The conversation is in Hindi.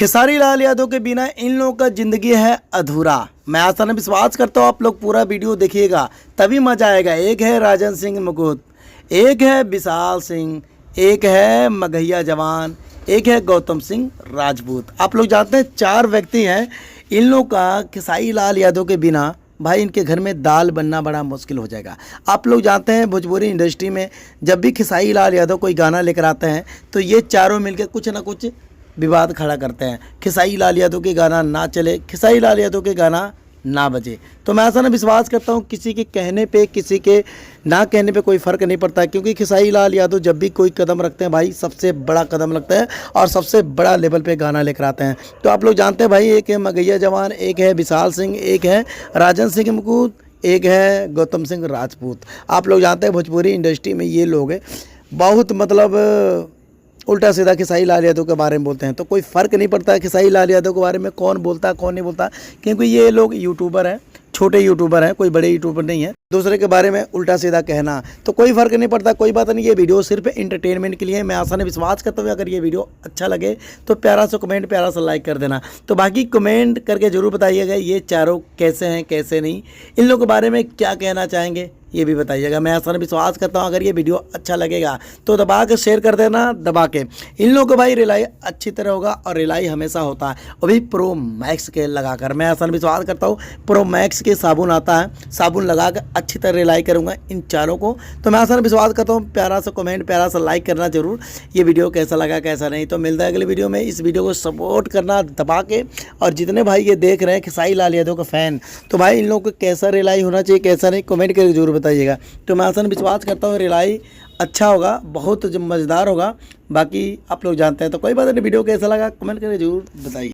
खेसारी लाल यादव के बिना इन लोगों का ज़िंदगी है अधूरा। मैं आशा ने विश्वास करता हूँ आप लोग पूरा वीडियो देखिएगा तभी मज़ा आएगा। एक है राजन सिंह मुकुट, एक है विशाल सिंह, एक है मगहिया जवान, एक है गौतम सिंह राजपूत। आप लोग जानते हैं 4 व्यक्ति हैं। इन लोग का खेसारी लाल यादव के बिना भाई इनके घर में दाल बनना बड़ा मुश्किल हो जाएगा। आप लोग जानते हैं भोजपुरी इंडस्ट्री में जब भी खेसारी लाल यादव कोई गाना लेकर आते हैं तो ये चारों मिलकर कुछ ना कुछ विवाद खड़ा करते हैं। खेसारी लाल यादव के गाना ना चले, खेसारी लाल यादव के गाना ना बजे। तो मैं ऐसा ना विश्वास करता हूँ किसी के कहने पे किसी के ना कहने पे कोई फ़र्क नहीं पड़ता, क्योंकि खेसारी लाल यादव जब भी कोई कदम रखते हैं भाई सबसे बड़ा कदम लगता है और सबसे बड़ा लेवल पे गाना लेकर आते हैं। तो आप लोग जानते हैं भाई एक है मगहिया जवान, एक है विशाल सिंह, एक है राजन सिंह मुकुट, एक है गौतम सिंह राजपूत। आप लोग जानते हैं भोजपुरी इंडस्ट्री में ये लोग बहुत मतलब उल्टा सीधा खेसारी लाल यादव के बारे में बोलते हैं। तो कोई फ़र्क नहीं पड़ता खेसारी लाल यादव के बारे में कौन बोलता है कौन नहीं बोलता, क्योंकि ये लोग यूट्यूबर हैं, छोटे यूट्यूबर हैं, कोई बड़े यूट्यूबर नहीं है। दूसरे के बारे में उल्टा सीधा कहना तो कोई फ़र्क नहीं पड़ता। कोई बात नहीं, ये वीडियो सिर्फ एंटरटेनमेंट के लिए है। मैं आशा ने विश्वास करता हूँ अगर ये वीडियो अच्छा लगे तो प्यारा सा कमेंट, प्यारा सा लाइक कर देना। तो बाकी कमेंट करके ज़रूर बताइएगा ये चारों कैसे हैं कैसे नहीं, इन लोगों के बारे में क्या कहना चाहेंगे ये भी बताइएगा। मैं आशा ने विश्वास करता हूँ अगर ये वीडियो अच्छा लगेगा तो दबा के शेयर कर देना, दबा के। इन लोगों को भाई रिलाई अच्छी तरह होगा और रिलाई हमेशा होता है, वो भी प्रो मैक्स के लगाकर। मैं आशा ने विश्वास करता हूँ प्रो मैक्स के साबुन आता है, साबुन लगा कर अच्छी तरह रिलाई करूँगा इन चारों को। तो मैं आशा ने विश्वास करता हूँ प्यारा सा कमेंट, प्यारा सा लाइक करना जरूर। ये वीडियो कैसा लगा कैसा नहीं तो मिलता है अगले वीडियो में। इस वीडियो को सपोर्ट करना दबा के। और जितने भाई ये देख रहे हैं खेसारी लाल यादव का फ़ैन, तो भाई इन लोगों को कैसा रिलाई होना चाहिए कैसा नहीं कमेंट करके जरूर बताइएगा। तो मैं आसान विश्वास करता हूँ रिलाई अच्छा होगा, बहुत मज़ेदार होगा। बाकी आप लोग जानते हैं। तो कोई बात नहीं, वीडियो कैसा लगा कमेंट करके जरूर बताइए।